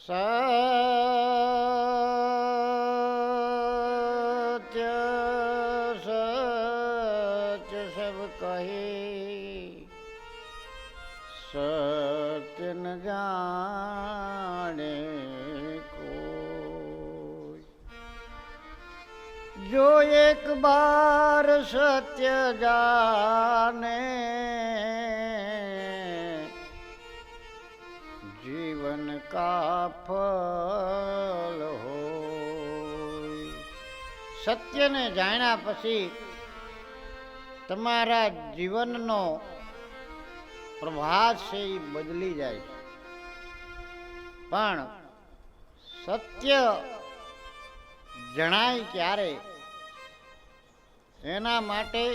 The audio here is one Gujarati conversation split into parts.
सत्य सत्य सब कहे सत्य न जाने कोई। जो एक बार सत्य जाने जीवन का फल हो। सत्य ने जाण्या पछी तमारा जीवननो प्रभात से ही बदली जाए। पण सत्य जणाय क्यारे एना माटे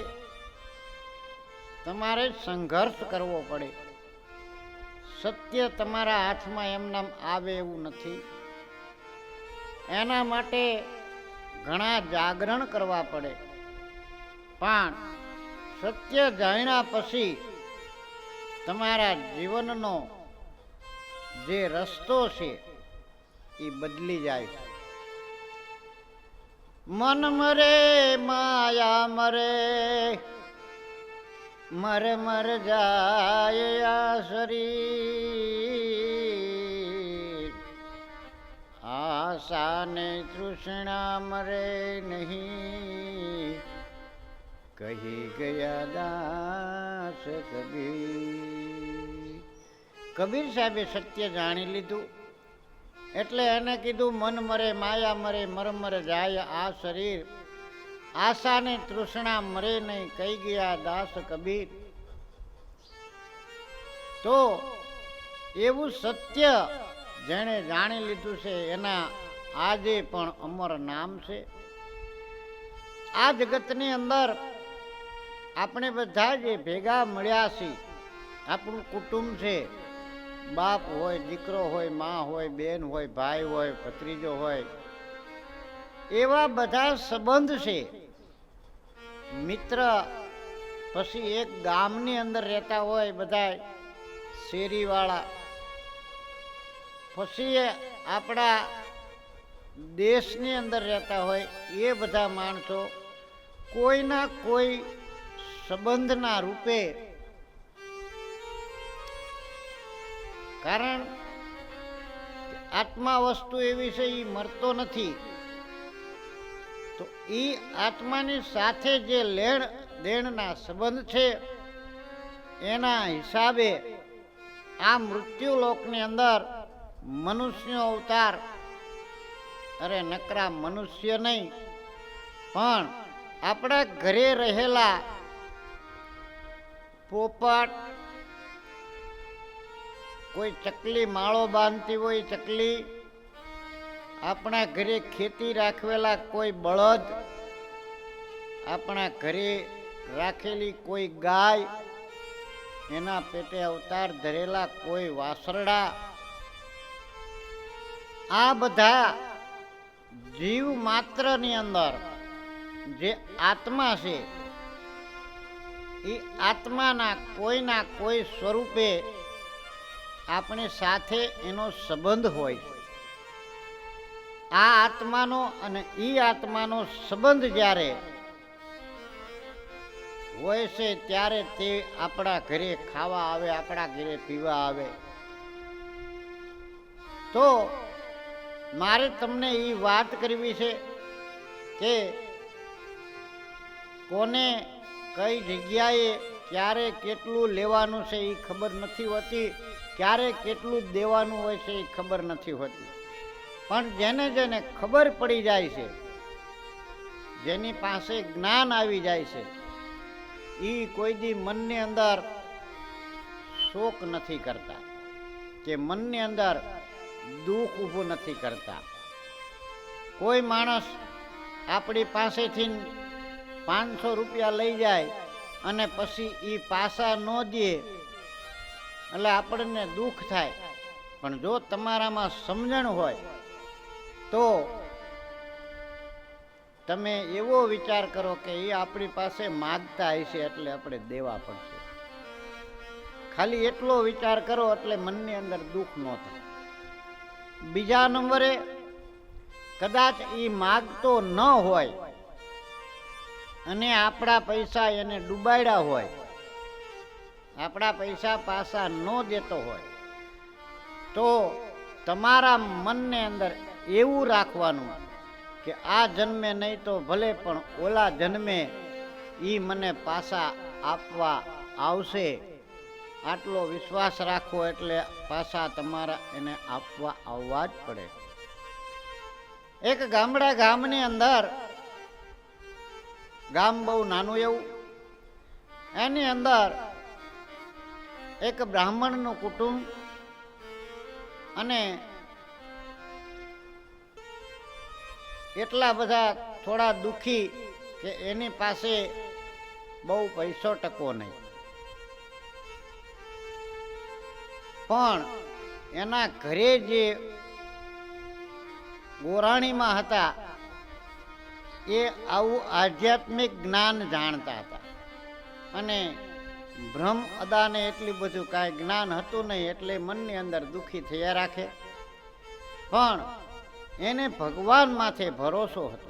तमारे संघर्ष करवो पड़े। सत्य तमारा हाथ में एमनाम आवे एवुं नथी। एना माटे घणा जागरण करवा पड़े। पण सत्य जाण्या पछी तमारा जीवननो जे रस्तो छे ई बदली जाय। मन मरे माया मरे मर मर जाए आ शरीर। आशा ने तृष्णा मरे नहीं कही गया दास कबीर। कबीर साहेबे सत्य जाणी लीधुं એટલે એને કીધું મન મરે માયા મરે મર મર જાય આ શરીર। આશા ને તૃષ્ણા મરે નહીં કહી ગયા દાસ કબીર। તો એવું સત્ય જેણે જાણી લીધું છે એના આજે પણ અમર નામ છે। આ જગતની અંદર આપણે બધા જે ભેગા મળ્યા છીએ, આપણું કુટુંબ છે, બાપ હોય, દીકરો હોય, માં હોય, બેન હોય, ભાઈ હોય, ભત્રીજો હોય, એવા બધા સંબંધ છે। મિત્ર પછી એક ગામની અંદર રહેતા હોય બધા શેરીવાળા, પછી આપણા દેશની અંદર રહેતા હોય એ બધા માણસો કોઈના કોઈ સંબંધના રૂપે। કારણ આત્મા વસ્તુ એવી છે એ મરતો નથી, તો એ આત્માની સાથે જે લેણ દેણના સંબંધ છે એના હિસાબે આ મૃત્યુલોકની અંદર મનુષ્યનો અવતાર, અરે નકરા મનુષ્ય નહીં પણ આપણા ઘરે રહેલા પોપટ, કોઈ ચકલી માળો બાંધતી હોય ચકલી, આપણા ઘરે ખેતી રાખવેલા કોઈ બળદ, આપણા ઘરે રાખેલી કોઈ ગાય, એના પેટે અવતાર ધરેલા કોઈ વાસરડા, આ બધા જીવ માત્રની અંદર જે આત્મા છે એ આત્માના કોઈના કોઈ સ્વરૂપે આપણી સાથે એનો સંબંધ હોય। આ આત્માનો અને ઈ આત્માનો સંબંધ જ્યારે હોય છે ત્યારે તે આપણા ઘરે ખાવા આવે, આપણા ઘરે પીવા આવે। તો મારે તમને એ વાત કરવી છે કે કોને કઈ જગ્યાએ ક્યારે કેટલું લેવાનું છે એ ખબર નથી હોતી, ક્યારે કેટલું દેવાનું હોય છે એ ખબર નથી હોતી। પણ જેને જેને ખબર પડી જાય છે, જેની પાસે જ્ઞાન આવી જાય છે, એ કોઈ દી મનની અંદર શોક નથી કરતા કે મનની અંદર દુઃખ ઊભું નથી કરતા। કોઈ માણસ આપણી પાસેથી 500 રૂપિયા લઈ જાય અને પછી એ પાછા ન દે એટલે આપણને દુઃખ થાય, પણ જો તમારામાં સમજણ હોય તો તમે એવો વિચાર કરો કે એ આપણી પાસે માગતા હશે એટલે આપણે દેવા પડશે। ખાલી એટલો વિચાર કરો એટલે મનની અંદર દુઃખ ન થાય। બીજા નંબરે કદાચ એ માગતો ન હોય અને આપણા પૈસા એને ડૂબાડ્યા હોય, આપણા પૈસા પાછા ન દેતો હોય, તો તમારા મનને અંદર એવું રાખવાનું કે આ જન્મે નહીં તો ભલે પણ ઓલા જન્મે એ મને પાછા આપવા આવશે. આટલો વિશ્વાસ રાખો એટલે પાછા તમારા એને આપવા આવવા જ પડે. એક ગામની અંદર, ગામ બહુ નાનું એવું, એની અંદર એક બ્રાહ્મણનું કુટુંબ અને એટલા બધા થોડા દુઃખી કે એની પાસે બહુ પૈસો ટકો નહીં, પણ એના ઘરે જે ગોરાણીમાં હતા એ આવું આધ્યાત્મિક જ્ઞાન જાણતા હતા અને બ્રહ્મ અદાને એટલું બધું કાંઈ જ્ઞાન હતું નહીં, એટલે મનની અંદર દુઃખી થયા રાખે. પણ એને ભગવાન માથે ભરોસો હતો.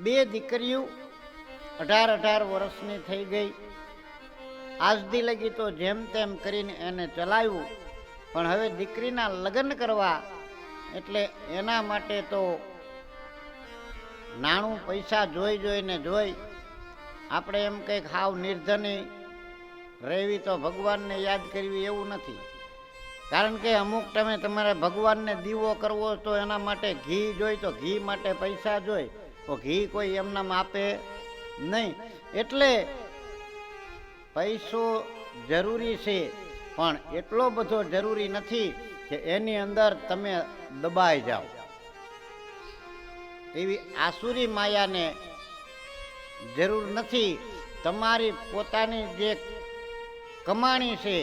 બે દીકરીઓ 18 વર્ષની થઈ ગઈ. આજથી લગી તો જેમ તેમ કરીને એને ચલાવ્યું, પણ હવે દીકરીના લગ્ન કરવા એટલે એના માટે તો નાણું પૈસા જોઈને આપણે એમ કંઈક હાવ નિર્ધની રહેવી તો ભગવાનને યાદ કરવી એવું નથી. કારણ કે અમુક ટાઈમે તમારે ભગવાનને દીવો કરવો તો એના માટે ઘી જોઈ, તો ઘી માટે પૈસા જોઈ, તો ઘી કોઈ એમનામ આપે નહીં. એટલે પૈસો જરૂરી છે, પણ એટલો બધો જરૂરી નથી કે એની અંદર તમે દબાઈ જાઓ. એવી આસુરી માયાને જરૂર નથી. તમારી પોતાની જે કમાણી છે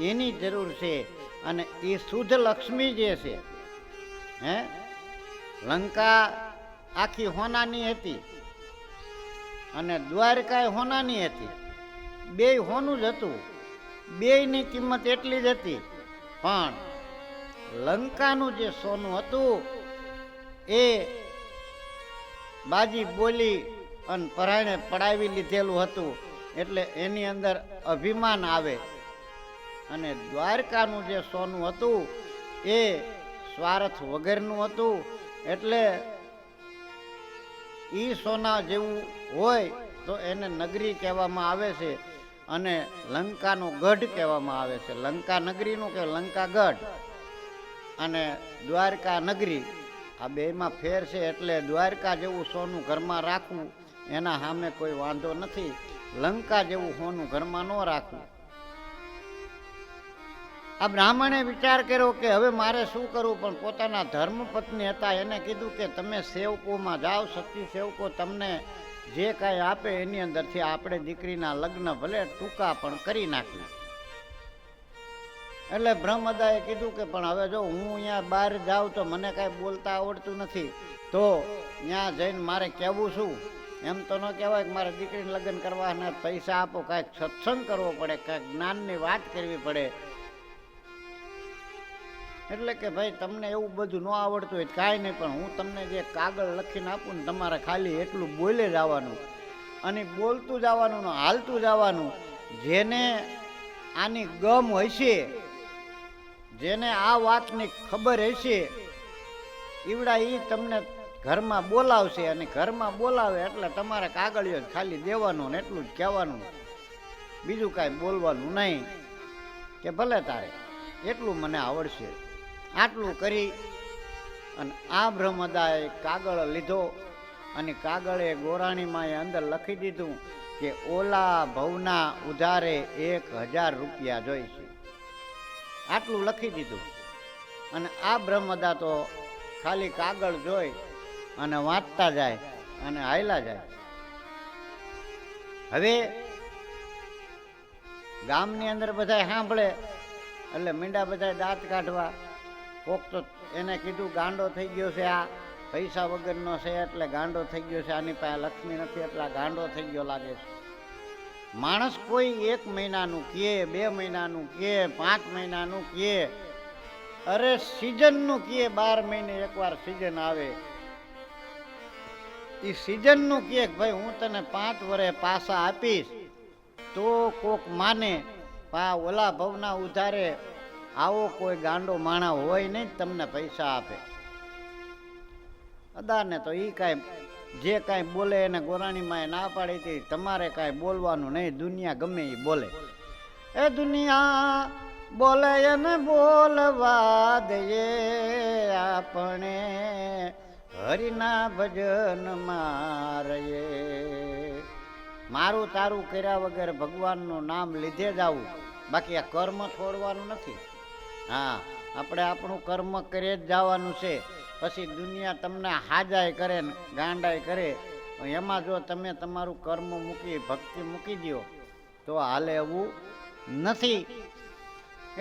એની જરૂર છે. અને એ શુદ્ધ લક્ષ્મી જે છે, લંકા આખી હોનાની હતી અને દ્વારકા હોનાની હતી, બે હોનું જ હતું, બેયની કિંમત એટલી જ હતી. પણ લંકાનું જે સોનું હતું એ બાજી બોલી અને પરાયણે પડાવી લીધેલું હતું, એટલે એની અંદર અભિમાન આવે. અને દ્વારકાનું જે સોનું હતું એ સ્વાર્થ વગરનું હતું, એટલે ઈ સોના જેવું હોય તો એને નગરી કહેવામાં આવે છે અને લંકાનો ગઢ કહેવામાં આવે છે. લંકા નગરીનું કે લંકા ગઢ અને દ્વારકા નગરી, આ બેમાં ફેર છે. એટલે દ્વારકા જેવું સોનું ઘરમાં રાખવું એના સામે કોઈ વાંધો નથી, લંકા જેવું સોનું ઘરમાં ન રાખવું. આ બ્રાહ્મણે વિચાર કર્યો કે હવે મારે શું કરવું, પણ પોતાના ધર્મપત્ની હતા એને કીધું કે તમે સેવકોમાં જાઓ, સતી સેવકો તમને જે કાંઈ આપે એની અંદરથી આપણે દીકરીના લગ્ન ભલે ટૂંકા પણ કરી નાખ્યું. એટલે બ્રહ્મદાએ કીધું કે પણ હવે જો હું અહીંયા બહાર જાઉં તો મને કાંઈ બોલતા આવડતું નથી, તો ત્યાં જઈને મારે કહેવું શું? એમ તો ન કહેવાય કે મારે દીકરીને લગ્ન કરવાના પૈસા આપો, કાંઈક સત્સંગ કરવો પડે, કાંઈક જ્ઞાનની વાત કરવી પડે. એટલે કે ભાઈ તમને એવું બધું ન આવડતું હોય કાંઈ નહીં, પણ હું તમને જે કાગળ લખીને આપું ને તમારે ખાલી એટલું બોલે જવાનું અને બોલતું જવાનું, હાલતું જવાનું. જેને આની ગમ હશે, જેને આ વાતની ખબર હશે, ઈવડા એ તમને ઘરમાં બોલાવશે અને ઘરમાં બોલાવે એટલે તમારે કાગળિયો જ ખાલી દેવાનું ને એટલું જ કહેવાનું, બીજું કાંઈ બોલવાનું નહીં. કે ભલે તારે એટલું મને આવડશે. આટલું કરી અને આ બ્રહ્મદાએ કાગળ લીધો અને કાગળે ગોરાણીમાં અંદર લખી દીધું કે ઓલા ભવના ઉધારે 1000 રૂપિયા જોઈશે. આટલું લખી દીધું અને આ બ્રહ્મદા તો ખાલી કાગળ જોઈ અને વાંચતા જાય અને હાયલા જાય. હવે ગામની અંદર બધા સાંભળે એટલે મીંડા બધા દાંત કાઢવા. કોક તો એને કીધું ગાંડો થઈ ગયો છે, આ પૈસા વગરનો છે એટલે ગાંડો થઈ ગયો છે, આની પાસે લક્ષ્મી નથી એટલે ગાંડો થઈ ગયો લાગે છે. માણસ કોઈ 1 મહિનાનું કહે, 2 મહિનાનું કહે, 5 મહિનાનું કહે, અરે સિઝનનું કહે, 12 મહિને એકવાર સિઝન આવે, એ સિઝનનું કહે કે ભાઈ હું તને 5 વર્ષે પાસા આપીશ, તો કોક માને. ઓલા ભવના ઉધારે આવો કોઈ ગાંડો માણા હોય નહીં તમને પૈસા આપે. અદાને તો એ કાંઈ જે કાંઈ બોલે એને ગોરાણીમાં ના પાડી હતી, તમારે કાંઈ બોલવાનું નહીં, દુનિયા ગમે એ બોલે. એ દુનિયા બોલે એને બોલવા દઈએ, આપણે હરિના ભજન મારીએ. મારું તારું કર્યા વગર ભગવાનનું નામ લીધે જ આવું, બાકી આ કર્મ છોડવાનું નથી. હા, આપણે આપણું કર્મ કરીએ જ જવાનું છે. પછી દુનિયા તમને હાજાય કરે ને ગાંડાય કરે, એમાં જો તમે તમારું કર્મ મૂકી ભક્તિ મૂકી દો તો હાલે એવું નથી.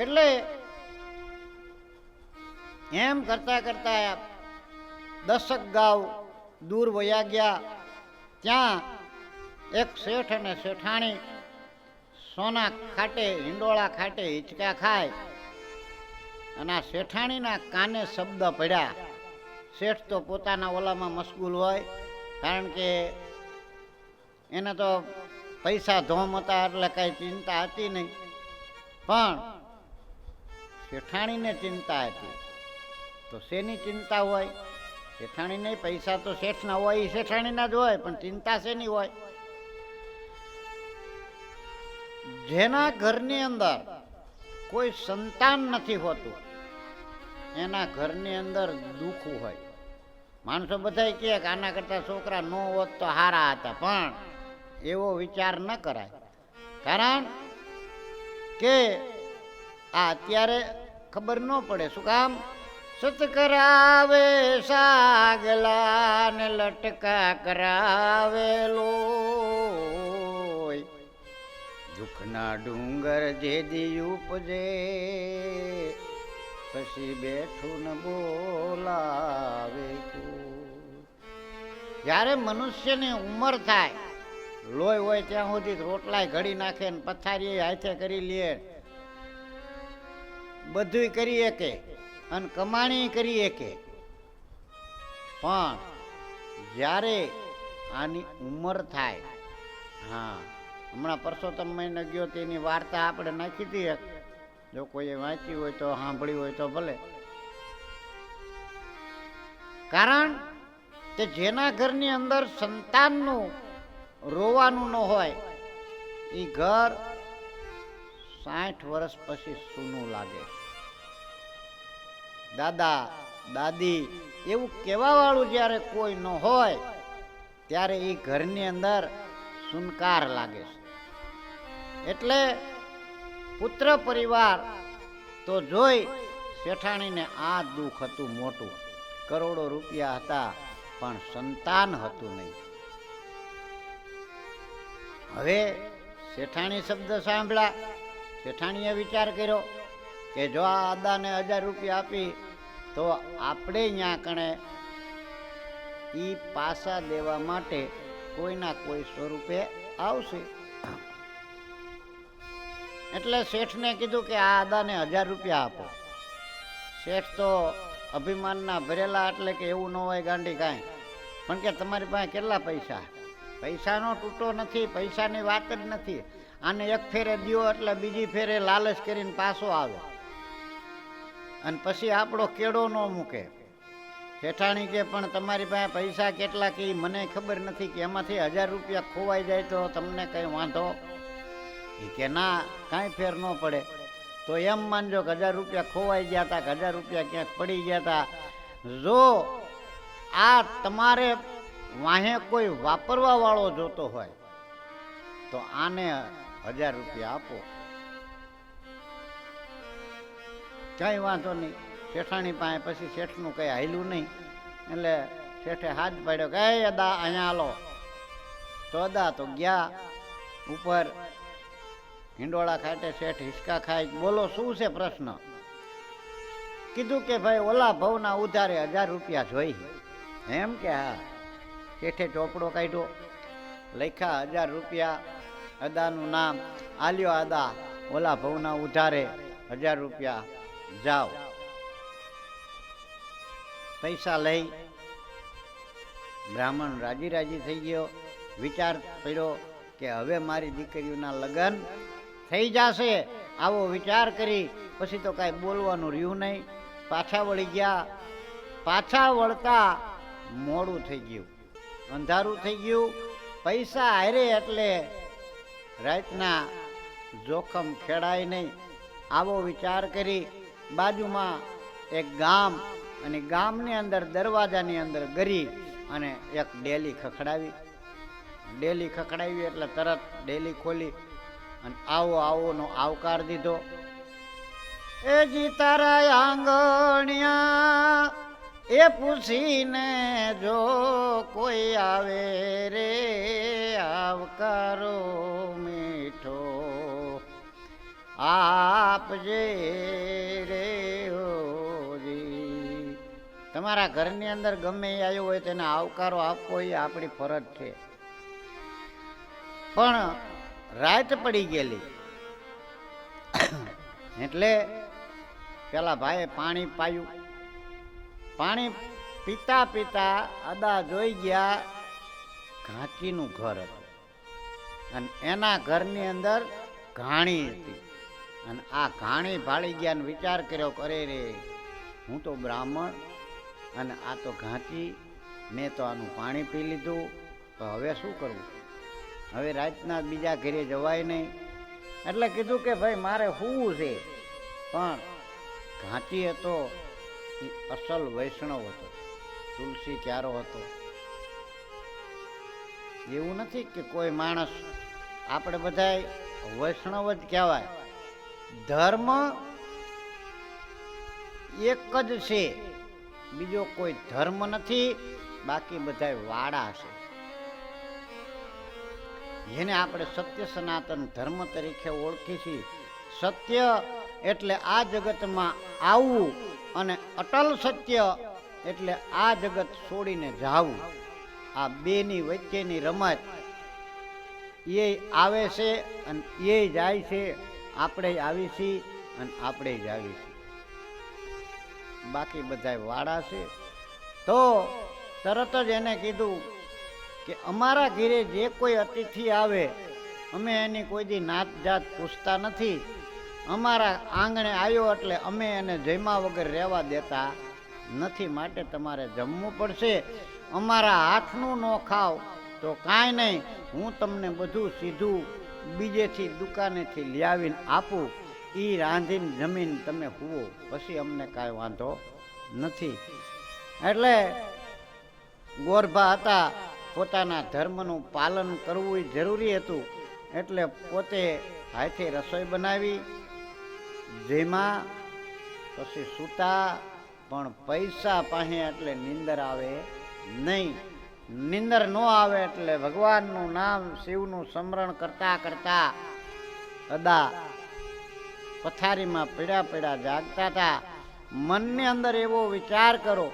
એટલે એમ કરતા કરતા 10 ગાંવ દૂર વયા ગયા. ત્યાં એક શેઠ અને શેઠાણી સોના ખાટે હિંડોળા ખાટે હિંચકા ખાય, અને આ શેઠાણીના કાને શબ્દ પડ્યા. શેઠ તો પોતાના ઓલામાં મશગુલ હોય, કારણ કે એને તો પૈસા ધોમ હતા એટલે કાંઈ ચિંતા હતી નહીં, પણ શેઠાણીને ચિંતા હતી. તો શેની ચિંતા હોય? શેઠાણીને પૈસા તો શેઠના હોય, એ શેઠાણીના જ હોય, પણ ચિંતા શેની હોય? જેના ઘરની અંદર કોઈ સંતાન નથી હોતું એના ઘરની અંદર દુઃખ હોય. માણસો બધા કહે કે આના કરતા છોકરા ન હોત તો હારા હતા, પણ એવો વિચાર ન કરાય. કારણ કે આ અત્યારે ખબર ન પડે. શું કામ? સત કરાવે સાગલા ને લટકા કરાવે લોય, દુઃખના ડુંગર જે દી ઉપજે પછી બેઠું ન બોલાવે. જ્યારે મનુષ્યની ઉંમર થાય, લોહી હોય ત્યાં સુધી રોટલાય ઘડી નાખે ને પથારી હાથે કરી લે, બધું કરી શકે અને કમાણી કરી શકે, પણ જ્યારે આની ઉંમર થાય, હા હમણાં પરસોત્તમ મહિને ગયો તેની વાર્તા આપણે નાખી હતી, જો કોઈએ વાંચી હોય તો સાંભળી હોય તો ભલે. કારણ કે જેના ઘરની અંદર સંતાનનું રોવાનું ન હોય એ ઘર 60 વર્ષ પછી સૂનું લાગે. દાદા દાદી એવું કહેવા વાળું જ્યારે કોઈ ન હોય ત્યારે એ ઘરની અંદર સુનકાર લાગે છે. એટલે પુત્ર પરિવાર તો જોઈ શેઠાણીને આ દુઃખ હતું મોટું. કરોડો રૂપિયા હતા પણ સંતાન હતું નહીં. હવે શેઠાણી શબ્દ સાંભળ્યા, શેઠાણીએ વિચાર કર્યો કે જો આ આદાને 1000 રૂપિયા આપી તો આપણે અહીંયા કણે એ પાસા દેવા માટે કોઈના કોઈ સ્વરૂપે આવશે. એટલે શેઠને કીધું કે આ આદાને 1000 રૂપિયા આપો. શેઠ તો અભિમાનના ભરેલા, એટલે કે એવું ન હોય ગાંડી કાંઈ, પણ કે તમારી પાસે કેટલા પૈસા? પૈસાનો તૂટો નથી, પૈસાની વાત જ નથી. આને એક ફેરે દ્યો એટલે બીજી ફેરે લાલચ કરીને પાછો આવે અને પછી આપણો કેળો ન મૂકે. શેઠાણી કે પણ તમારી પાસે પૈસા કેટલા કે મને ખબર નથી, કે એમાંથી 1000 રૂપિયા ખોવાઈ જાય તો તમને કંઈ વાંધો? એ કે ના, કાંઈ ફેર ન પડે. તો એમ માનજો કે 1000 રૂપિયા ખોવાઈ ગયા હતા, કે 1000 રૂપિયા ક્યાંક પડી ગયા હતા. જો આ તમારે વાહે કોઈ વાપરવા વાળો જોતો હોય તો આને 1000 રૂપિયા આપો, કઈ વાંધો નહીં. શેઠાણી પાસે પછી શેઠનું કઈ હાલ્યું નહીં, એટલે શેઠે હાથ પાડ્યો કે અદા અહીંયા હાલો. તો અદા તો ગયા ઉપર હિંડોળા ખાટે. શેઠ હિસકા ખાય, બોલો શું છે પ્રશ્ન? કીધું કે ભાઈ ઓલા ભવના ઉધારે 1000 રૂપિયા જોઈ. એમ કે હા. શેઠે ચોપડો કાઢ્યો, લખ્યા 1000 રૂપિયા અદાનું નામ આલ્યો. અદા ઓલા ભવના ઉધારે 1000 રૂપિયા, જાઓ. પૈસા લઈ બ્રાહ્મણ રાજી રાજી થઈ ગયો. વિચાર પડ્યો કે હવે મારી દીકરીઓના લગ્ન થઈ જશે. આવો વિચાર કરી પછી તો કાંઈ બોલવાનું રહ્યું નહીં. પાછા વળી ગયા. પાછા વળતા મોડું થઈ ગયું, અંધારું થઈ ગયું. પૈસા હારે એટલે રાતના જોખમ ખેડાય નહીં. આવો વિચાર કરી બાજુમાં એક ગામ, અને ગામની અંદર દરવાજાની અંદર ગરી અને એક ડેલી ખખડાવી. ડેલી ખખડાવી એટલે તરત ડેલી ખોલી અને આવો આવોનો આવકાર દીધો. એ જી તારા આંગણિયા એ પૂછીને જો કોઈ આવે રે, આવકારો મીઠો આપજે રે ઓજી. તમારા ઘરની અંદર ગમે એ આવ્યો હોય તેને આવકારો આપવો એ આપણી ફરજ છે. પણ રાત પડી ગયેલી એટલે પેલા ભાઈએ પાણી પાયું. પાણી પીતા પીતા અદા જોઈ ગયા ઘાંચીનું ઘર હતું, અને એના ઘરની અંદર ઘાણી હતી. અને આ ઘાણી ભાળી ગયા ને વિચાર કર્યો, કરે રે હું તો બ્રાહ્મણ અને આ તો ઘાંચી, મેં તો આનું પાણી પી લીધું, તો હવે શું કરવું? હવે રાતના બીજા ઘરે જવાય નહીં. એટલે કીધું કે ભાઈ મારે સૂવું છે. પણ ઘાંચી હતો એ અસલ વૈષ્ણવ હતો, તુલસી ક્યારો હતો. એવું નથી કે કોઈ માણસ, આપણે બધા વૈષ્ણવ જ કહેવાય. ધર્મ એક જ છે, બીજો કોઈ ધર્મ નથી. બાકી બધા વાડા છે. જેને આપણે સત્ય સનાતન ધર્મ તરીકે ઓળખી છીએ. સત્ય એટલે આ જગતમાં આવવું, અને અટલ સત્ય એટલે આ જગત છોડીને જાવું. આ બેની વચ્ચેની રમત, એ આવે છે અને એ જાય છે. આપણે આવી છીએ અને આપણે જ આવી છીએ. બાકી બધા વાડા છે. તો તરત જ એને કીધું કે અમારા ઘરે જે કોઈ અતિથિ આવે અમે એની કોઈ દી નાત જાત પૂછતા નથી. અમારા આંગણે આવ્યો એટલે અમે એને જમ્યા વગર રહેવા દેતા નથી. માટે તમારે જમવું પડશે. અમારા હાથનું ન ખાવ તો કાંઈ નહીં, હું તમને બધું સીધું બીજેથી દુકાનેથી લાવીને આપું. એ રાંધીને જમીને તમે હુવો, પછી અમને કાંઈ વાંધો નથી. એટલે ગોરભા હતા, પોતાના ધર્મનું પાલન કરવું જરૂરી હતું. એટલે પોતે હાથે રસોઈ બનાવી, જેમાં પછી સૂતા. પણ પૈસા પાસે એટલે નીંદર આવે નહીં. નીંદર ન આવે એટલે ભગવાનનું નામ શિવનું સ્મરણ કરતા કરતા અદા પથારીમાં પીડા પીડા જાગતા હતા. મનની અંદર એવો વિચાર કરો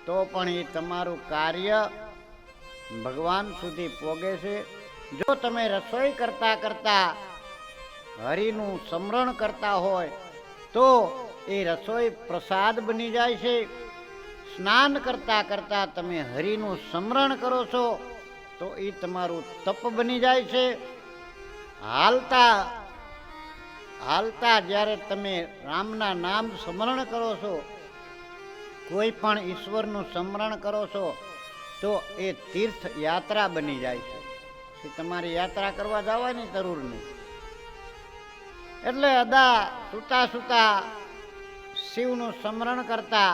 તો પણ એ તમારું કાર્ય ભગવાન સુધી પોગે છે. જો તમે રસોઈ કરતા કરતા હરિનું સ્મરણ કરતા હોય તો એ રસોઈ પ્રસાદ બની જાય છે. સ્નાન કરતા કરતા તમે હરિનું સ્મરણ કરો છો તો એ તમારું તપ બની જાય છે. હાલતા હાલતા જ્યારે તમે રામના નામ સ્મરણ કરો છો, કોઈ પણ ઈશ્વરનું સ્મરણ કરો છો તો એ તીર્થ યાત્રા બની જાય છે. તમારી યાત્રા કરવા જવાની જરૂર નહીં. એટલે અદા સુતા સુતા શિવનું સ્મરણ કરતા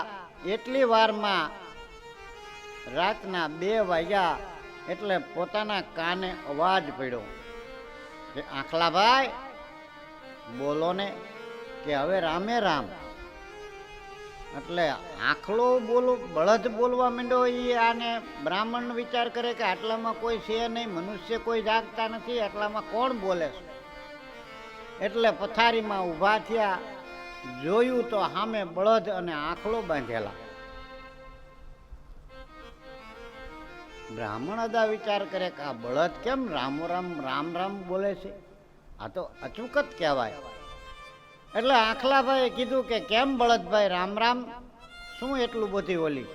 એટલી વારમાં રાતના 2 વાગ્યા. એટલે પોતાના કાને અવાજ પડ્યો કે આખલાભાઈ બોલો ને, કે હવે રામે રામ. એટલે આખલો બળદ બોલવા માંડ્યો. એ આને બ્રાહ્મણ વિચાર કરે કે આટલામાં કોઈ છે નહીં, મનુષ્ય કોઈ જાગતા નથી, આટલામાં કોણ બોલે છે. એટલે પથારીમાં ઊભા થયા, જોયું તો સામે બળદ અને આખલો બાંધેલા. બ્રાહ્મણ અદા વિચાર કરે કે આ બળદ કેમ રામ રામ રામ રામ બોલે છે, આ તો અચૂક જ કહેવાય. એટલે આખલાભાઈએ કીધું કે કેમ બળદભાઈ રામ રામ, શું એટલું બધી ઓલી?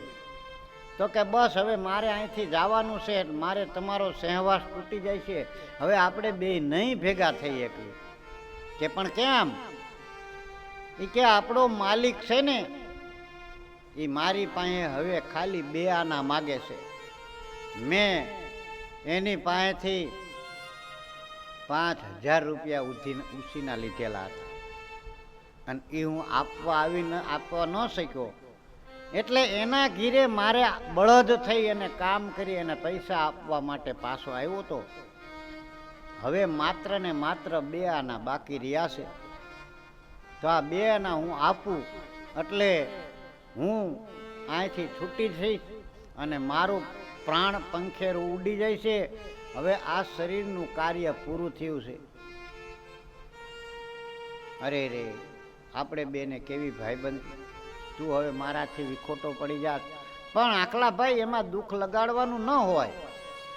તો કે બસ હવે મારે અહીંથી જવાનું છે, મારે તમારો સહવાસ તૂટી જાય છે, હવે આપણે બે નહીં ભેગા થઈ શકીએ. કે પણ કેમ? એ કે આપણો માલિક છે ને એ મારી પાસે હવે ખાલી 2 આના માગે છે. મેં એની પાસેથી 5000 રૂપિયા ઉછીના લીધેલા હતા અને એ હું આપવા ન શક્યો. એટલે એના ઘીરે મારે બળદ થઈ અને કામ કરી અને પૈસા આપવા માટે પાછો આવ્યો હતો. હવે માત્ર ને માત્ર 2 આના બાકી રહ્યા છે. તો આ 2 આના હું આપું એટલે હું અહીંથી છૂટી જઈશ અને મારું પ્રાણ પંખેરું ઉડી જાય છે. હવે આ શરીરનું કાર્ય પૂરું થયું છે. અરે રે, આપણે બેને કેવી ભાઈબંધી, તું હવે મારાથી વિખોટો પડી જાત. પણ આખલાભાઈ એમાં દુઃખ લગાડવાનું ન હોય,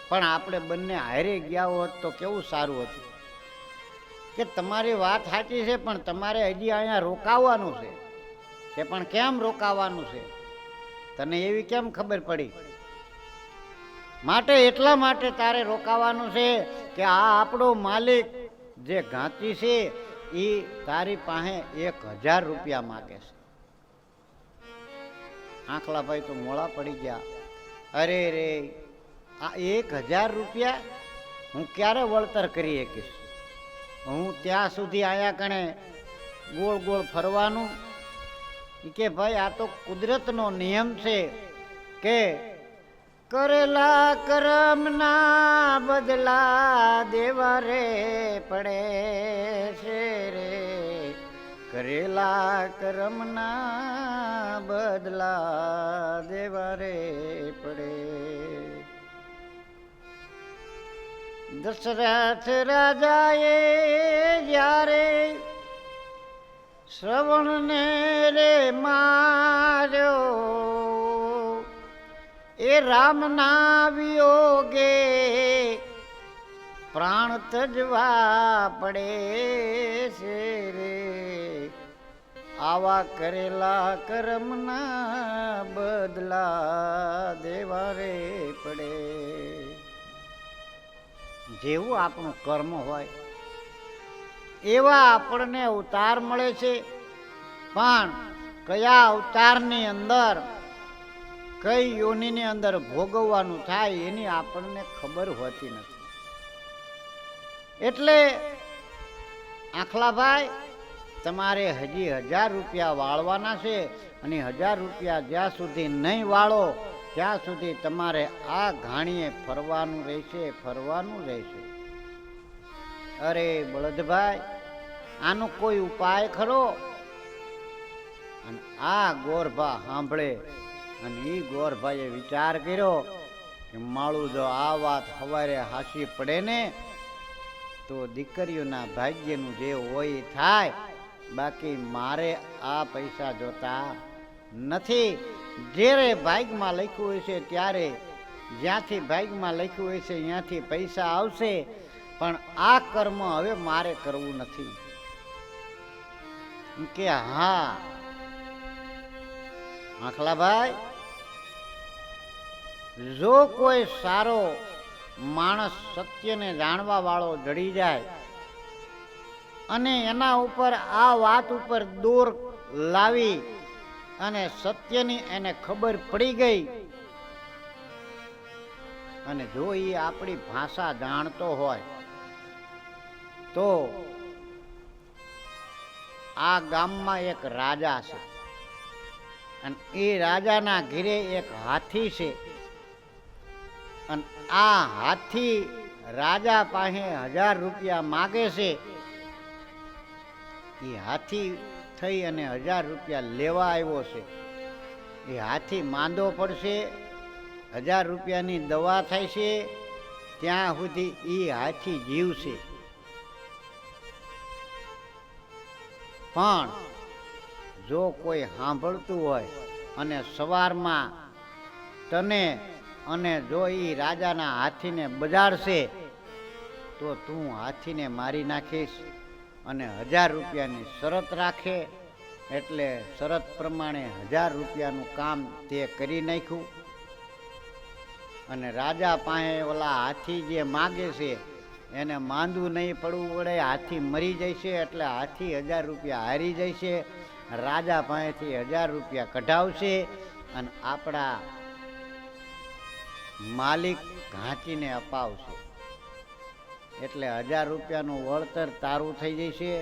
પણ આપણે બંને હારે ગયા હોત તો કેવું સારું હતું. કે તમારી વાત સાચી છે, પણ તમારે હજી અહીંયા રોકાવાનું છે. કે પણ કેમ રોકાવાનું છે? તને એવી કેમ ખબર પડી? માટે એટલા માટે તારે રોકાવાનું છે કે આ આપણો માલિક જે ઘાંચી છે એ તારી પાસે 1000 રૂપિયા માગે છે. આખલાભાઈ તો મોળા પડી ગયા. અરે રે, આ 1000 રૂપિયા હું ક્યારે વળતર કરી શકીશ? હું ત્યાં સુધી આયા કણે ગોળ ગોળ ફરવાનું? કે ભાઈ આ તો કુદરતનો નિયમ છે કે કરેલા કર્મના બદલા દેવા રે પડે છે રે, કરેલા કર્મના બદલા દેવા રે પડે. દશરથ રાજાએ જ્યારે શ્રવણને રે માર્યો, એ રામના વિયોગે પ્રાણ તજવા પડે છે રે, આવા કરેલા કર્મના બદલા દેવા રે પડે. જેવું આપણું કર્મ હોય એવા આપણને અવતાર મળે છે, પણ કયા અવતારની અંદર કઈ યોનિની અંદર ભોગવવાનું થાય એની આપણને ખબર હોતી નથી. એટલે આખલાભાઈ તમારે હજી 1000 રૂપિયા વાળવાના છે અને 1000 રૂપિયા જ્યાં સુધી નહીં વાળો ત્યાં સુધી તમારે આ ઘાણીએ ફરવાનું રહેશે. અરે બળદભાઈ, આનો કોઈ ઉપાય ખરો? અને આ ગોરભા સાંભળે અને એ ગોરભાઈએ વિચાર કર્યો કે માળું જો આ વાત સવારે હાસી પડે ને તો દીકરીઓના ભાગ્યનું જે હોય એ થાય, બાકી મારે આ પૈસા જોતા નથી. જ્યારે ભાગ્યમાં લખ્યું હોય છે ત્યારે, જ્યાંથી ભાગ્યમાં લખ્યું હોય છે ત્યાંથી પૈસા આવશે, પણ આ કર્મ હવે મારે કરવું નથી. કે હા આખલાભાઈ, જો કોઈ સારો માણસ સત્યને જાણવા વાળો જડી જાય અને એના ઉપર આ વાત ઉપર દોર લાવી અને સત્યની એને ખબર પડી ગઈ અને જો એ આપણી ભાષા જાણતો હોય તો આ ગામમાં એક રાજા છે અને એ રાજાના ઘરે એક હાથી છે અને આ હાથી રાજા પાસે 1000 રૂપિયા માગે છે. એ હાથી થઈ અને 1000 રૂપિયા લેવા આવ્યો છે. એ હાથી માંદો પડશે, 1000 રૂપિયાની દવા થાય છે, ત્યાં સુધી એ હાથી જીવશે. પણ જો કોઈ સાંભળતું હોય અને સવારમાં તને અને જો એ રાજાના હાથીને બજાડશે તો તું હાથીને મારી નાખીશ. અને 1000 રૂપિયાની શરત રાખે. એટલે શરત પ્રમાણે 1000 રૂપિયાનું કામ તે કરી નાખ્યું. અને રાજા પાસે ઓલા હાથી જે માગે છે એને માંદું નહીં પડવું પડે, હાથી મરી જશે. એટલે હાથી 1000 રૂપિયા હારી જશે. રાજા પાસેથી 1000 રૂપિયા કઢાવશે અને આપણા માલિક ઘાંચીને અપાવશે. એટલે 1000 રૂપિયાનું વળતર તારું થઈ જશે,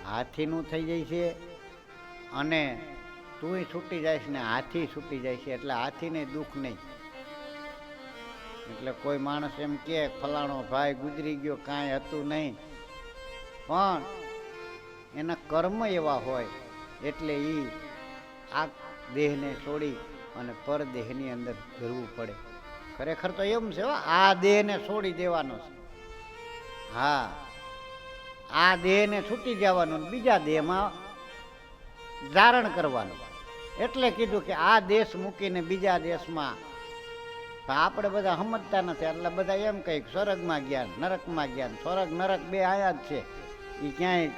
હાથીનું થઈ જશે. અને તુંય છૂટી જઈશ ને હાથી છૂટી જશે. એટલે હાથીને દુઃખ નહીં. એટલે કોઈ માણસ એમ કે ફલાણો ભાઈ ગુજરી ગયો, કાંઈ હતું નહીં, પણ એના કર્મ એવા હોય એટલે એ આ દેહને છોડી અને પરદેહની અંદર ઘરવું પડે. ખરેખર તો એમ છે, આ દેહને છોડી દેવાનો છે. હા, આ દેહને છૂટી જવાનું, બીજા દેહમાં ધારણ કરવાનું. એટલે કીધું કે આ દેશ મૂકીને બીજા દેશમાં. આપણે બધા સમજતા નથી, એટલે બધા એમ કહે સ્વર્ગમાં ગયા, નરકમાં ગયા. સ્વર્ગ નરક બે આયા જ છે. એ ક્યાંય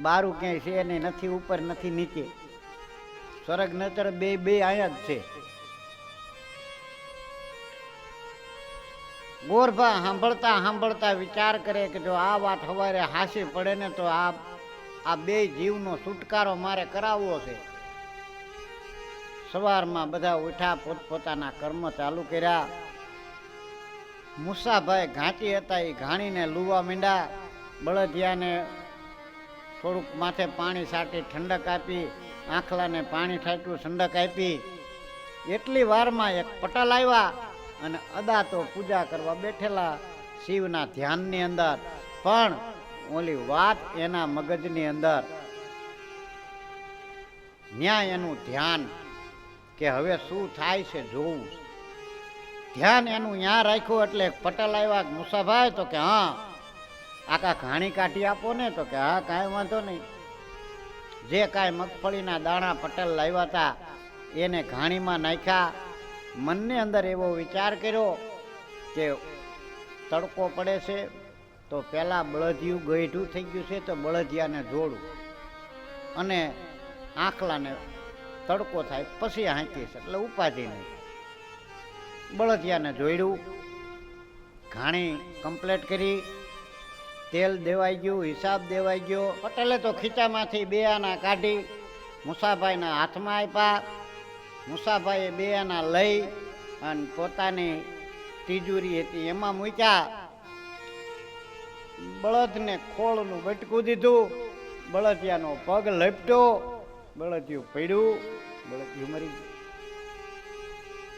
બારું ક્યાંય છે નહીં, નથી ઉપર નથી નીચે. સ્વર્ગ નરક બે આયા જ છે. ગોરભા સાંભળતા સાંભળતા વિચાર કરે કે જો આ વાત સવારે હાસી પડે ને તો આ બે જીવનો છુટકારો મારે કરાવવો છે. સવારમાં બધા ઉઠ્યા, પોતપોતાના કર્મ ચાલુ કર્યા. મુસાભાઈ ઘાંટી હતા, એ ઘાણીને લુવા માંડ્યા. બળદિયાને થોડુંક માથે પાણી છાંટી ઠંડક આપી, આંખલાને પાણી છાંટ્યું, ઠંડક આપી. એટલી વારમાં એક પટલ આવ્યા અને અદા તો પૂજા કરવા બેઠેલા શિવના ધ્યાનની અંદર. પણ ઓલી વાત એના મગજની અંદર, ન્યાય એનું ધ્યાન કે હવે શું થાય છે જોવું. ધ્યાન એનું ત્યાં રાખ્યું. એટલે પટેલ આવ્યા, મુસાભાઈ? તો કે હા. આખા ઘાણી કાઢી આપો ને? તો કે હા, કાંઈ વાંધો નહીં. જે કાંઈ મગફળીના દાણા પટેલ લાવ્યા હતા એને ઘાણીમાં નાખ્યા. મનની અંદર એવો વિચાર કર્યો કે તડકો પડે છે તો પહેલાં બળદિયું ગઈઢું થઈ ગયું છે તો બળદિયાને જોડું અને આંખલાને તડકો થાય પછી હાંકીશ, એટલે ઉપાધિ નહીં. બળદિયાને જોડ્યું, ઘાણી કમ્પ્લીટ કરી, તેલ દેવાઈ ગયું, હિસાબ દેવાઈ ગયો. પટેલે તો ખીચામાંથી 2 આના કાઢી મુસાભાઈના હાથમાં આપ્યા. મુસાભાઈએ 2 આના લઈ અને પોતાની તિજોરી હતી એમાં મૂક્યા. બળદને ખોળનું બટકું દીધું, બળદિયાનો પગ લપટ્યો, બળદિયું પડ્યું, બળદિયું મરી ગયું.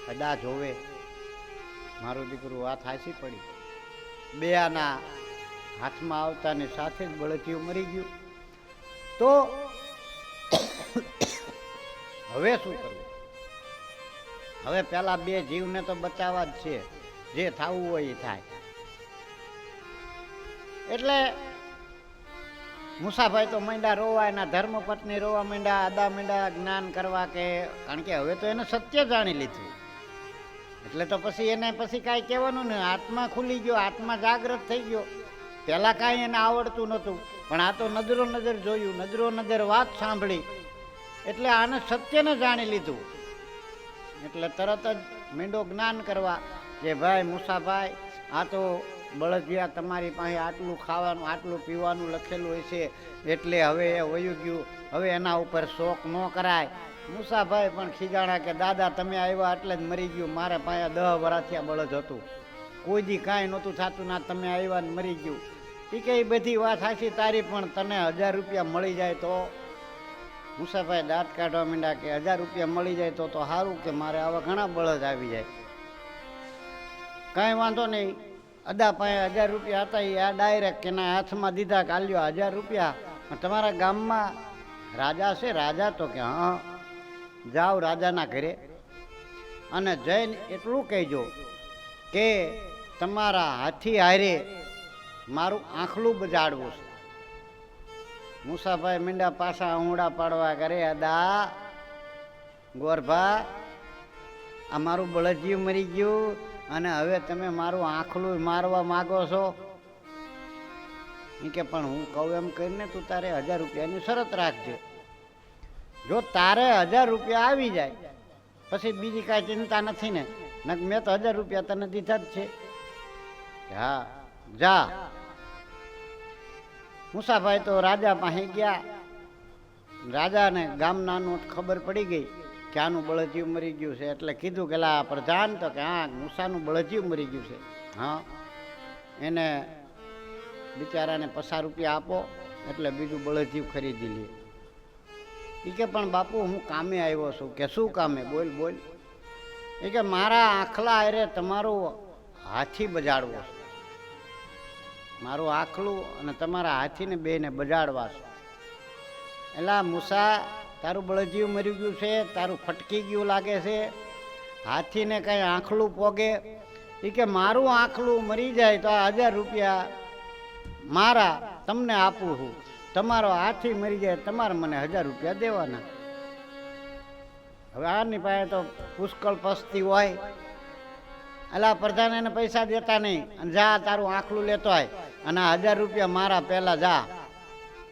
કદાચ જોવે મારું દીકરું હાથ હાસી પડી. 2 આના હાથમાં આવતાની સાથે જ બળદિયું મરી ગયું. તો હવે શું કરવું? હવે પેલા 2 જીવને તો બચાવવા જ છે, જે થવું હોય એ થાય. એટલે મુસાભાઈ તો માંડ્યા રોવા, એના ધર્મપત્ની રોવા માંડ્યા, અદા માંડ્યા જ્ઞાન કરવા કે, કારણ કે હવે તો એને સત્ય જાણી લીધું. એટલે તો પછી એને પછી કાંઈ કહેવાનું ને, આત્મા ખુલી ગયો, આત્મા જાગૃત થઈ ગયો. પહેલાં કાંઈ એને આવડતું નહોતું, પણ આ તો નજરો નજર જોયું, નજરો નજર વાત સાંભળી, એટલે આને સત્યને જાણી લીધું. એટલે તરત જ મીંડો જ્ઞાન કરવા કે ભાઈ મુસાભાઈ, આ તો બળદિયા તમારી પાસે આટલું ખાવાનું આટલું પીવાનું લખેલું હોય છે, એટલે હવે એ વયું ગયું, હવે એના ઉપર શોખ ન કરાય. મુસાભાઈ પણ ખીજાણા કે દાદા તમે આવ્યા એટલે જ મરી ગયું, મારે પાસે 10 વર્ષથી આ બળદ હતું, કોઈ દી કાંઈ નહોતું થતું, ના તમે આવ્યા ને મરી ગયું. એ કે એ બધી વાત સાચી તારી, પણ તને 1000 રૂપિયા મળી જાય તો? મુસાભાઈ દાંત કાઢવા માંડ્યા કે 1000 રૂપિયા મળી જાય તો સારું, કે મારે આવા ઘણા બળદ આવી જાય. કાંઈ વાંધો નહીં. અદા પાસે 1000 રૂપિયા હતા, એ આ ડાયરેક્ટ એના હાથમાં દીધા કે આલ્યો 1000 રૂપિયા. તમારા ગામમાં રાજા છે? રાજા? તો કે હા. જાઓ રાજાના ઘરે અને જઈને એટલું કહેજો કે તમારા હાથી હારે મારું આંખલું બજાડવું છે. મુસાભાઈ મીંડા પાછા ઊંડા પાડવા કરે, અદા ગોરભા આ મારું બળદિયું મરી ગયું અને હવે તમે મારું આંખલું મારવા માગો છો? કે પણ હું કહું એમ કરીને તું તારે 1000 રૂપિયાની શરત રાખજે. જો તારે 1000 રૂપિયા આવી જાય પછી બીજી કાંઈ ચિંતા નથી ને? મેં તો 1000 રૂપિયા તને દીધા જ છે. હા જા. મુસાભાઈ તો રાજા પાસે ગયા. રાજાને ગામનાનું ખબર પડી ગઈ કે આનું બળદિયું મરી ગયું છે. એટલે કીધું કે લા પ્રધાન, તો કે હા મૂસાનું બળદિયું મરી ગયું છે. હા, એને બિચારાને 50 રૂપિયા આપો એટલે બીજું બળદિયું ખરીદી લે. એ કે પણ બાપુ હું કામે આવ્યો છું. કે શું કામે? બોલ બોલ. એ કે મારા આખલા અરે તમારું હાથી બજાડવો છે. મારું આખલું અને તમારા હાથીને બેને બજાડવા છે. એલા મૂસા, તારું બળદિયું મરી ગયું છે, તારું ફટકી ગયું લાગે છે, હાથીને કઈ આંખલું પોગે? એ કે મારું આંખલું મરી જાય તો આ 1000 રૂપિયા મારા તમને આપું છું. તમારો હાથી મરી જાય તમારે મને 1000 રૂપિયા દેવાના. હવે આની પાસે તો પુષ્કળ પસ્તી હોય. અલા પ્રધાન એને પૈસા દેતા નહીં અને જા તારું આંખલું લેતો આય અને 1000 રૂપિયા મારા પહેલા જા.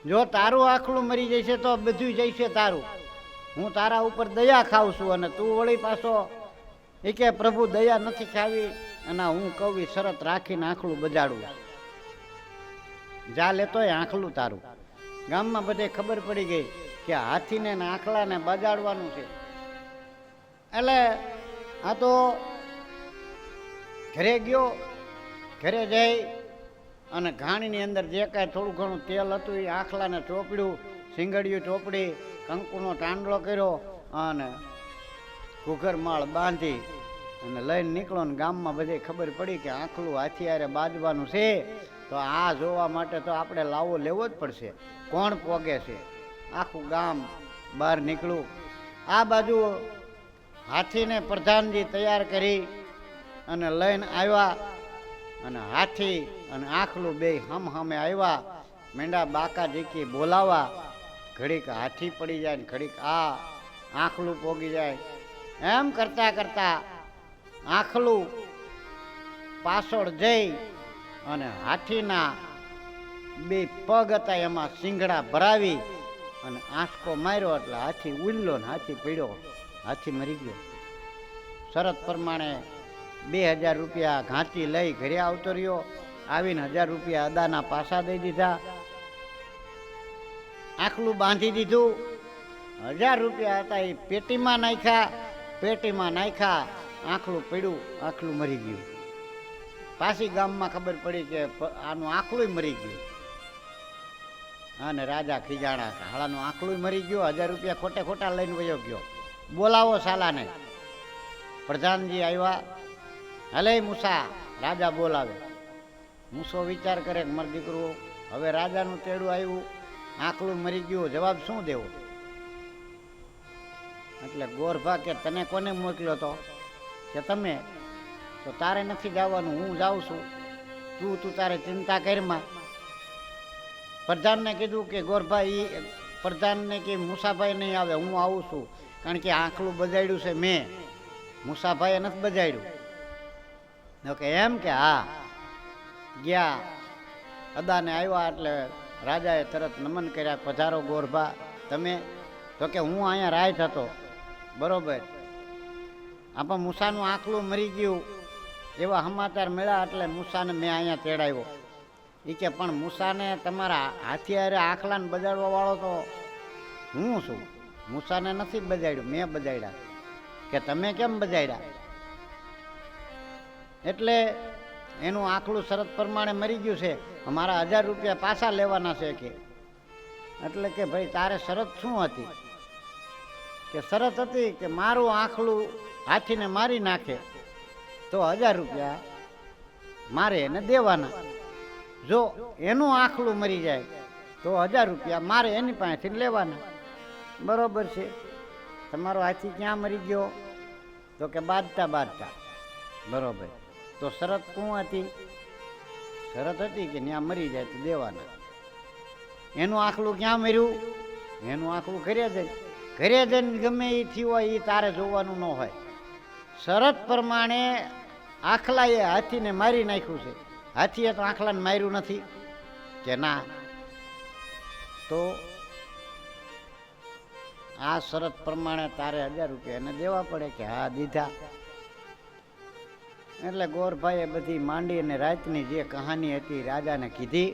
જો તારું આંખલું મરી જશે તો બધું જઈશે તારું. હું તારા ઉપર દયા ખાઉં છું અને તું વળી પાછો એ કે પ્રભુ દયા નથી ખાવી અને હું કહું શરત રાખીને આંખલું બજાડું. જા લેતોય આંખલું તારું. ગામમાં બધે ખબર પડી ગઈ કે હાથીને આંખલાને બજાડવાનું છે. એટલે આ તો ઘરે ગયો. ઘરે જઈ અને ઘાણીની અંદર જે કાંઈ થોડું ઘણું તેલ હતું એ આંખલાને ચોપડ્યું, શીંગડિયું ચોપડી, કંકુનો ટાંડલો કર્યો અને ઘૂઘરમાળ બાંધી અને લઈને નીકળો. ને ગામમાં બધે ખબર પડી કે આંખલું હાથીયારે બાંધવાનું છે. તો આ જોવા માટે તો આપણે લાવો લેવો જ પડશે, કોણ પોગે છે. આખું ગામ બહાર નીકળ્યું. આ બાજુ હાથીને પ્રધાનજી તૈયાર કરી અને લઈને આવ્યા અને હાથી અને આંખલું બે હમ આવ્યા. મેંડા બાકા જીકી બોલાવા. ઘડીક હાથી પડી જાય ને ઘડીક આ આંખલું પોગી જાય. એમ કરતા કરતા આંખલું પાછળ જઈ અને હાથીના 2 પગ હતા એમાં શિંગડા ભરાવી અને આંચકો માર્યો એટલે હાથી ઉલ્લો ને હાથી પીડ્યો. હાથી મરી ગયો. શરત પ્રમાણે 2000 રૂપિયા ઘાંચી લઈ ઘરે આવતો રહ્યો. આવીને 1000 રૂપિયા અદાના પાસા દઈ દીધા. આંખલું બાંધી દીધું. 1000 રૂપિયા હતા એ પેટીમાં નાખ્યા. આંખલું પડ્યું, આંખલું મરી ગયું. પાછી ગામમાં ખબર પડી કે આનું આંખલું મરી ગયું. અને રાજા ખીજાણા, હાલાનું આંખલું મરી ગયું, 1000 રૂપિયા ખોટે ખોટા લઈને વયો ગયો. બોલાવો સાલાને. પ્રધાનજી આવ્યા. હલે મૂસા, રાજા બોલાવે. મૂસો વિચાર કરે કે મારું દીકરું હવે રાજાનું તેડું આવ્યું, આંખલું મરી ગયું, જવાબ શું દેવો? એટલે ગોરભા કે તને કોને મોકલ્યો તો? કે તમે. તો તારે નથી જવાનું, હું જાઉં છું. તું તારે ચિંતા કરીમાં. પ્રધાનને કીધું કે ગોરભાઈ, પ્રધાનને કે મૂસાભાઈ નહીં આવે, હું આવું છું. કારણ કે આંખલું બજાડ્યું છે મેં, મૂસાભાઈએ નથી બજાડ્યું. કે એમ કે હા. ગયા. અદાને આવ્યા એટલે રાજાએ તરત નમન કર્યા. પધારો ગોરભા તમે. તો કે હું અહીંયા રાય હતો. બરોબર. આપણા મૂસાનું આંખલું મરી ગયું એવા સમાચાર મળ્યા એટલે મૂસાને મેં અહીંયા તેડાવ્યો. એ કે પણ મૂસાને તમારા હાથીયારે આંખલાને બજાડવા વાળો તો હું છું. મૂસાને નથી બજાડ્યું, મેં બજાડ્યા. કે તમે કેમ બજાડ્યા? એટલે એનું આંખલું શરત પ્રમાણે મરી ગયું છે, અમારા 1000 રૂપિયા પાછા લેવાના છે. કે એટલે કે ભાઈ તારે શરત શું હતી? કે શરત હતી કે મારું આંખલું હાથીને મારી નાખે તો 1000 રૂપિયા મારે એને દેવાના. જો એનું આંખલું મરી જાય તો 1000 રૂપિયા મારે એની પાસેથી લેવાના. બરોબર છે. તમારો હાથી ક્યાં મરી ગયો? તો કે બાંધતા. બરોબર. તો શરત શું હતી? શરત હતી કે ત્યાં મરી જાય તો દેવાના. એનું આંખલું ક્યાં મર્યું? એનું આંખલું ઘરે જઈને ગમે એ થયું હોય એ તારે જોવાનું ન હોય. શરત પ્રમાણે આખલાએ હાથીને મારી નાખ્યું છે. હાથીએ તો આખલાને માર્યું નથી કે ના? તો આ શરત પ્રમાણે તારે 1000 રૂપિયા એને દેવા પડે કે હા દીધા. એટલે ગોરભાઈએ બધી માંડી અને રાતની જે કહાની હતી રાજાને કીધી.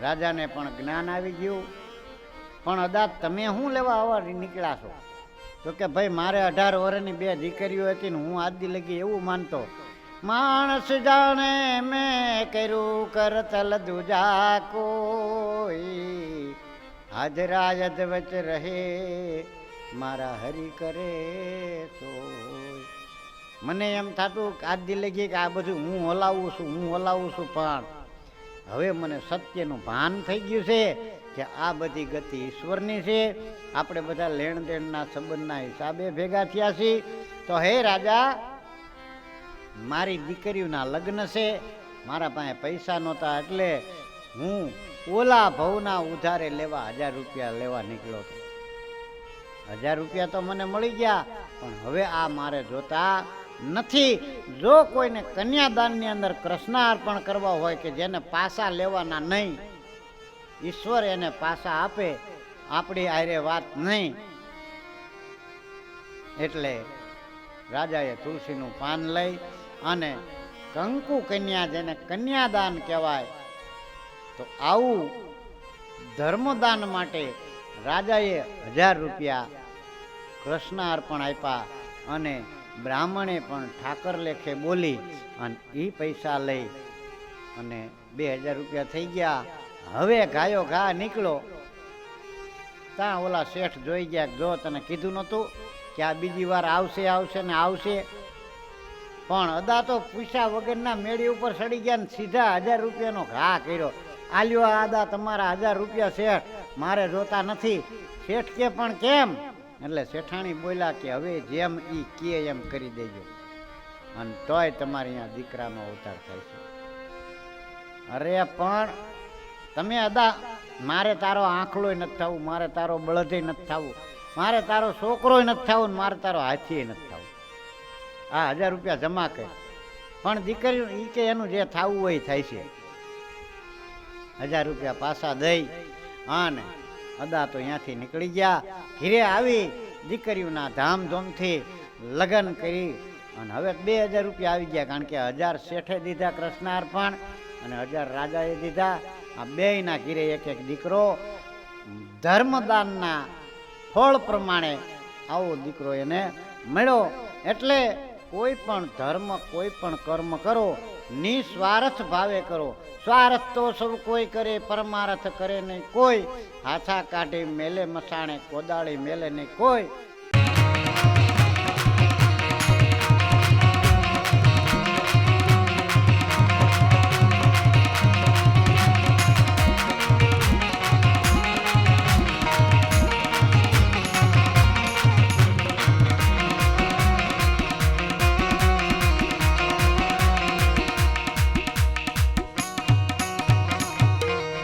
રાજાને પણ જ્ઞાન આવી ગયું. પણ અદા તમે શું લેવા આવા નીકળ્યા છો? તો કે ભાઈ મારે 18 વર્ષની 2 દીકરીઓ હતી ને હું આજ દી લગી એવું માનતો, માણસ જાણે મેં કર્યું કરતલ દુજા કોઈ, હાજરા અદવચ રહે મારા હરી કરે સોય. મને એમ થતું આજ દી લગી કે આ બધું હું હલાવું છું, પણ હવે મને સત્યનું ભાન થઈ ગયું છે કે આ બધી ગતિ ઈશ્વરની છે. આપણે બધા લેણ દેણના સંબંધના હિસાબે ભેગા થયા છીએ. તો હે રાજા, મારી દીકરીઓના લગ્ન છે, મારા પાસે પૈસા નહોતા એટલે હું ઓલા ભવના ઉધારે લેવા 1000 રૂપિયા લેવા નીકળ્યો હતો. 1000 રૂપિયા તો મને મળી ગયા, પણ હવે આ મારે જોતા નથી. જો કોઈને કન્યાદાનની અંદર કૃષ્ણાર્પણ કરવા હોય કે જેને પાસા લેવાના નહીં, ઈશ્વર એને પાસા આપે, આપણી આરે વાત નહીં. એટલે રાજાએ તુલસીનું પાન લઈ અને કંકુ કન્યા, જેને કન્યાદાન કહેવાય, તો આવું ધર્મદાન માટે રાજાએ 1000 રૂપિયા કૃષ્ણાર્પણ આપ્યા અને બ્રાહ્મણે પણ ઠાકર લેખે બોલી અને એ પૈસા લઈ અને 2000 રૂપિયા થઈ ગયા. હવે ગાયો ઘા નીકળો. ત્યાં ઓલા શેઠ જોઈ ગયા, જો તને કીધું નહોતું કે આ બીજી વાર આવશે ને આવશે? પણ અદા તો પૂછ્યા વગરના મેળી ઉપર ચડી ગયા ને સીધા 1000 રૂપિયાનો ઘા કર્યો. આલ્યો આદા તમારા 1000 રૂપિયા શેઠ, મારે જોતા નથી. શેઠ કે પણ કેમ? એટલે શેઠાણી બોલ્યા કે હવે જેમ ઈ કે એમ કરી દેજો, અને તોય તમારે અહીંયા દીકરાનો અવતાર થાય છે. અરે પણ તમે અદા, મારે તારો આંખલોય નથી થવું, મારે તારો બળદય નથી થવું, મારે તારો છોકરોય નથી થવું, ને મારે તારો હાથીય નથી થવું. આ 1000 રૂપિયા જમા કર. પણ દીકરી ઈ કે એનું જે થવું હોય થાય છે. 1000 રૂપિયા પાછા દઈ અને અદા તો અહીંયાથી નીકળી ગયા. ઘીરે આવી દીકરીઓના ધામધૂમથી લગ્ન કરી અને હવે 2000 રૂપિયા આવી ગયા. કારણ કે 1000 શેઠે દીધા કૃષ્ણાર્પણ અને 1000 રાજાએ દીધા. આ બેયના ઘીરે એક એક દીકરો. ધર્મદાનના ફળ પ્રમાણે આવો દીકરો એને મળ્યો. એટલે કોઈ પણ ધર્મ, કોઈ પણ કર્મ કરો, નિસ્વાર્થ ભાવે કરો. સ્વાર્થ તો સૌ કોઈ કરે, પરમાર્થ કરે નહીં કોઈ. હાથા કાઢી મેલે મસાણે, કોદાળી મેલે નહીં કોઈ.